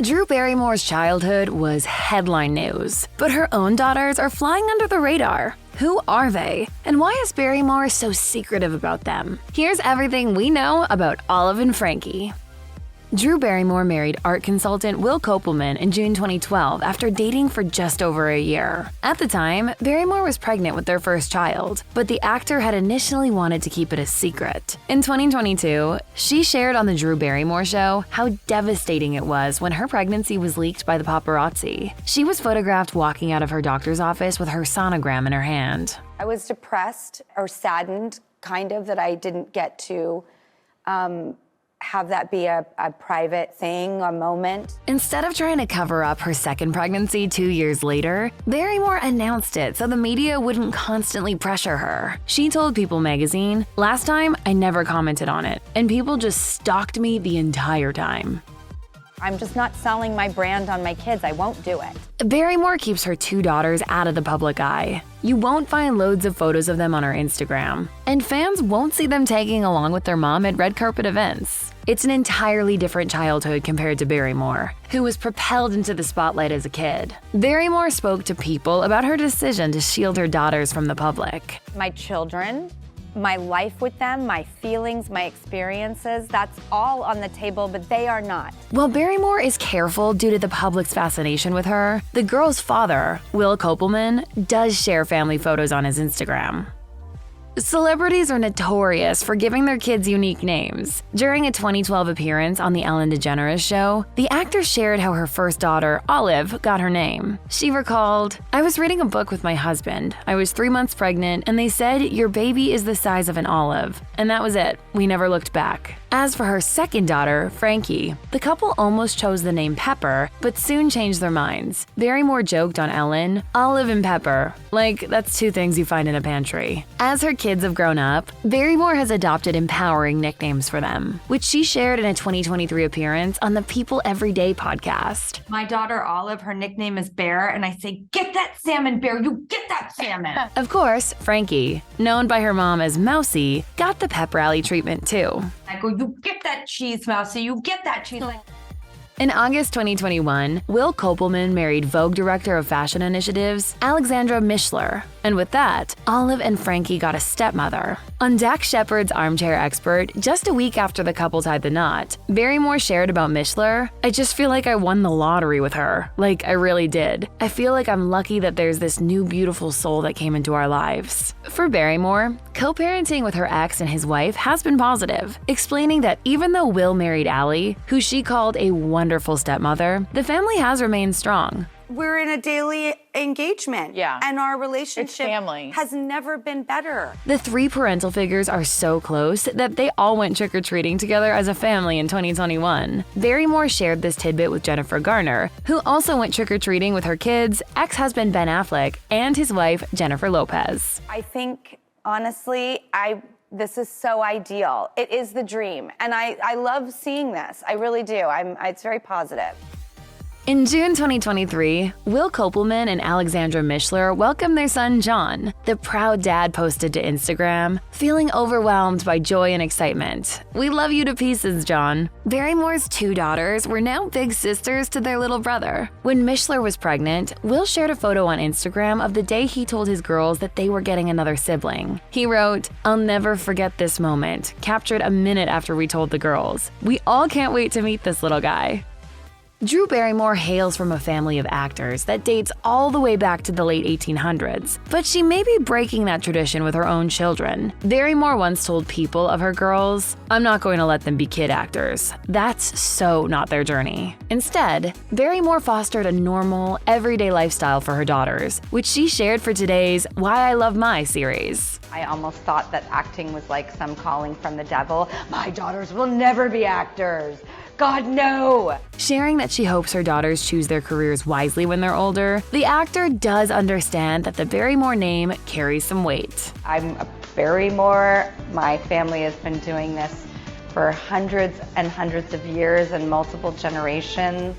Drew Barrymore's childhood was headline news, but her own daughters are flying under the radar. Who are they? And why is Barrymore so secretive about them? Here's everything we know about Olive and Frankie. Drew Barrymore married art consultant Will Kopelman in June 2012 after dating for just over a year. At the time, Barrymore was pregnant with their first child, but the actor had initially wanted to keep it a secret. In 2022, she shared on The Drew Barrymore Show how devastating it was when her pregnancy was leaked by the paparazzi. She was photographed walking out of her doctor's office with her sonogram in her hand. I was depressed or saddened, kind of, that I didn't get to have that be a private thing, a moment. Instead of trying to cover up her second pregnancy 2 years later, Barrymore announced it so the media wouldn't constantly pressure her. She told People magazine, "Last time, I never commented on it, and people just stalked me the entire time." I'm just not selling my brand on my kids. I won't do it. Barrymore keeps her two daughters out of the public eye. You won't find loads of photos of them on her Instagram, and fans won't see them tagging along with their mom at red carpet events. It's an entirely different childhood compared to Barrymore, who was propelled into the spotlight as a kid. Barrymore spoke to People about her decision to shield her daughters from the public. My children, my life with them, my feelings, my experiences, that's all on the table, but they are not. While Barrymore is careful due to the public's fascination with her, the girl's father, Will Kopelman, does share family photos on his Instagram. Celebrities are notorious for giving their kids unique names. During a 2012 appearance on The Ellen DeGeneres Show, the actor shared how her first daughter, Olive, got her name. She recalled, "I was reading a book with my husband. I was 3 months pregnant, and they said, 'Your baby is the size of an olive.' And that was it. We never looked back." As for her second daughter, Frankie, the couple almost chose the name Pepper, but soon changed their minds. Barrymore joked on Ellen, "Olive and Pepper. Like, that's two things you find in a pantry." As her kids have grown up, Barrymore has adopted empowering nicknames for them, which she shared in a 2023 appearance on the People Everyday podcast. My daughter Olive, her nickname is Bear, and I say, "Get that salmon, Bear, you get that salmon." Of course, Frankie, known by her mom as Mousy, got the pep rally treatment too. I go, "You get that cheese, Mousy, you get that cheese." In August 2021, Will Kopelman married Vogue director of fashion initiatives, Alexandra Mishler. And with that, Olive and Frankie got a stepmother. On Dax Shepard's Armchair Expert, just a week after the couple tied the knot, Barrymore shared about Mishler, "I just feel like I won the lottery with her. Like, I really did. I feel like I'm lucky that there's this new beautiful soul that came into our lives." For Barrymore, co-parenting with her ex and his wife has been positive, explaining that even though Will married Allie, who she called a wonderful stepmother, the family has remained strong. We're in a daily engagement. Yeah. And our relationship family. has never been better. The three parental figures are so close that they all went trick-or-treating together as a family in 2021. Barrymore shared this tidbit with Jennifer Garner, who also went trick-or-treating with her kids, ex-husband Ben Affleck, and his wife Jennifer Lopez. I think, honestly, this is so ideal. It is the dream. And I love seeing this. I really do. It's very positive. In June 2023, Will Kopelman and Alexandra Mishler welcomed their son John. The proud dad posted to Instagram, "Feeling overwhelmed by joy and excitement. We love you to pieces, John." Barrymore's two daughters were now big sisters to their little brother. When Mishler was pregnant, Will shared a photo on Instagram of the day he told his girls that they were getting another sibling. He wrote, "I'll never forget this moment, captured a minute after we told the girls. We all can't wait to meet this little guy." Drew Barrymore hails from a family of actors that dates all the way back to the late 1800s, but she may be breaking that tradition with her own children. Barrymore once told People of her girls, "I'm not going to let them be kid actors. That's so not their journey." Instead, Barrymore fostered a normal, everyday lifestyle for her daughters, which she shared for today's Why I Love My series. I almost thought that acting was like some calling from the devil. My daughters will never be actors. God, no! Sharing that she hopes her daughters choose their careers wisely when they're older, the actor does understand that the Barrymore name carries some weight. I'm a Barrymore. My family has been doing this for hundreds and hundreds of years and multiple generations.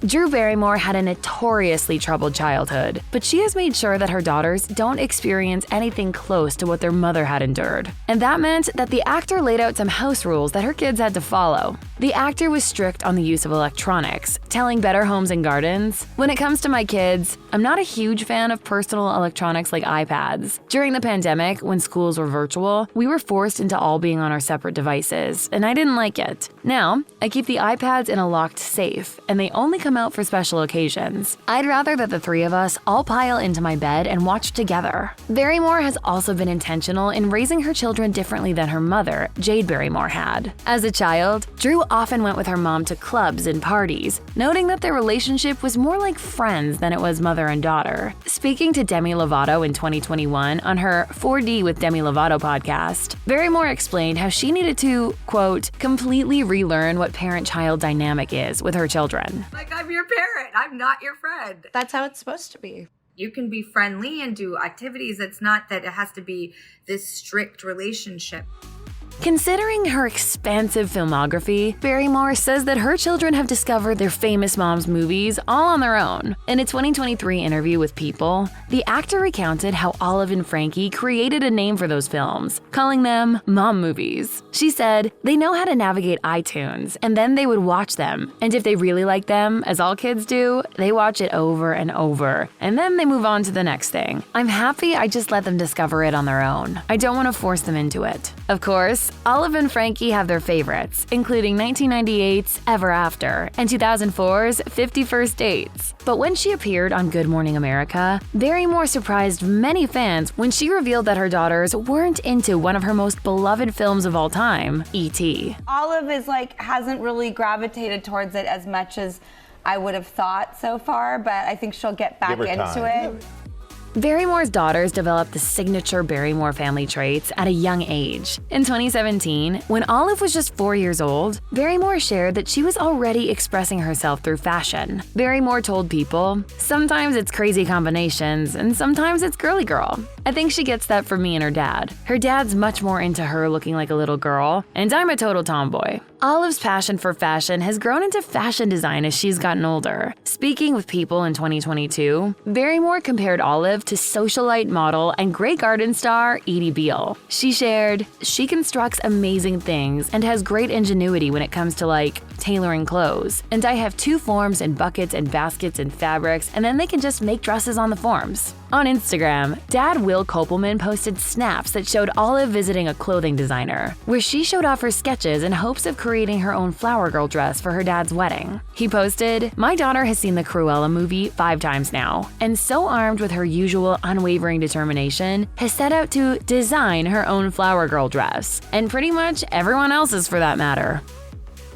Drew Barrymore had a notoriously troubled childhood, but she has made sure that her daughters don't experience anything close to what their mother had endured. And that meant that the actor laid out some house rules that her kids had to follow. The actor was strict on the use of electronics, telling Better Homes and Gardens, "When it comes to my kids, I'm not a huge fan of personal electronics like iPads. During the pandemic, when schools were virtual, we were forced into all being on our separate devices, and I didn't like it. Now, I keep the iPads in a locked safe, and they only come out for special occasions. I'd rather that the three of us all pile into my bed and watch together." Barrymore has also been intentional in raising her children differently than her mother, Jade Barrymore, had. As a child, Drew often went with her mom to clubs and parties, noting that their relationship was more like friends than it was mother and daughter. Speaking to Demi Lovato in 2021 on her 4D with Demi Lovato podcast, Barrymore explained how she needed to, quote, completely relearn what parent-child dynamic is with her children. Like, I'm your parent, I'm not your friend. That's how it's supposed to be. You can be friendly and do activities. It's not that it has to be this strict relationship. Considering her expansive filmography, Barrymore says that her children have discovered their famous mom's movies all on their own. In a 2023 interview with People, the actor recounted how Olive and Frankie created a name for those films, calling them mom movies. She said they know how to navigate iTunes, and then they would watch them, and if they really like them, as all kids do, they watch it over and over, and then they move on to the next thing. I'm happy I just let them discover it on their own. I don't want to force them into it. Of course, Olive and Frankie have their favorites, including 1998's Ever After and 2004's 50 First Dates. But when she appeared on Good Morning America, Barrymore surprised many fans when she revealed that her daughters weren't into one of her most beloved films of all time, E.T. Olive hasn't really gravitated towards it as much as I would have thought so far, but I think she'll get back into it. Barrymore's daughters developed the signature Barrymore family traits at a young age. In 2017, when Olive was just 4 years old, Barrymore shared that she was already expressing herself through fashion. Barrymore told People, "Sometimes it's crazy combinations, and sometimes it's girly girl. I think she gets that from me and her dad. Her dad's much more into her looking like a little girl, and I'm a total tomboy." Olive's passion for fashion has grown into fashion design as she's gotten older. Speaking with People in 2022, Barrymore compared Olive to socialite model and Grey Garden star Edie Beale. She shared, "She constructs amazing things and has great ingenuity when it comes to tailoring clothes. And I have 2 forms and buckets and baskets and fabrics, and then they can just make dresses on the forms." On Instagram, Dad Will Kopelman posted snaps that showed Olive visiting a clothing designer, where she showed off her sketches in hopes of creating her own flower girl dress for her dad's wedding. He posted, "My daughter has seen the Cruella movie 5 times now, and so armed with her usual unwavering determination, has set out to design her own flower girl dress, and pretty much everyone else's for that matter."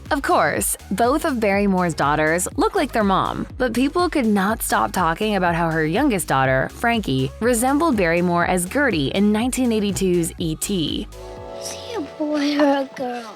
Of course, both of Barrymore's daughters look like their mom, but people could not stop talking about how her youngest daughter, Frankie, resembled Barrymore as Gertie in 1982's E.T. Is he a boy or a girl?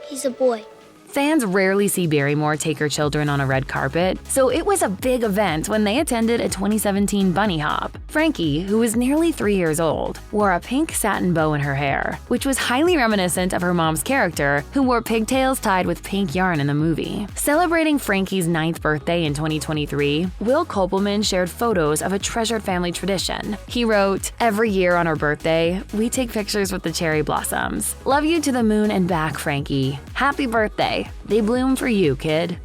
He's a boy. Fans rarely see Barrymore take her children on a red carpet, so it was a big event when they attended a 2017 bunny hop. Frankie, who was nearly 3 years old, wore a pink satin bow in her hair, which was highly reminiscent of her mom's character, who wore pigtails tied with pink yarn in the movie. Celebrating Frankie's 9th birthday in 2023, Will Kopelman shared photos of a treasured family tradition. He wrote, "Every year on her birthday, we take pictures with the cherry blossoms. Love you to the moon and back, Frankie. Happy birthday. They bloom for you, kid."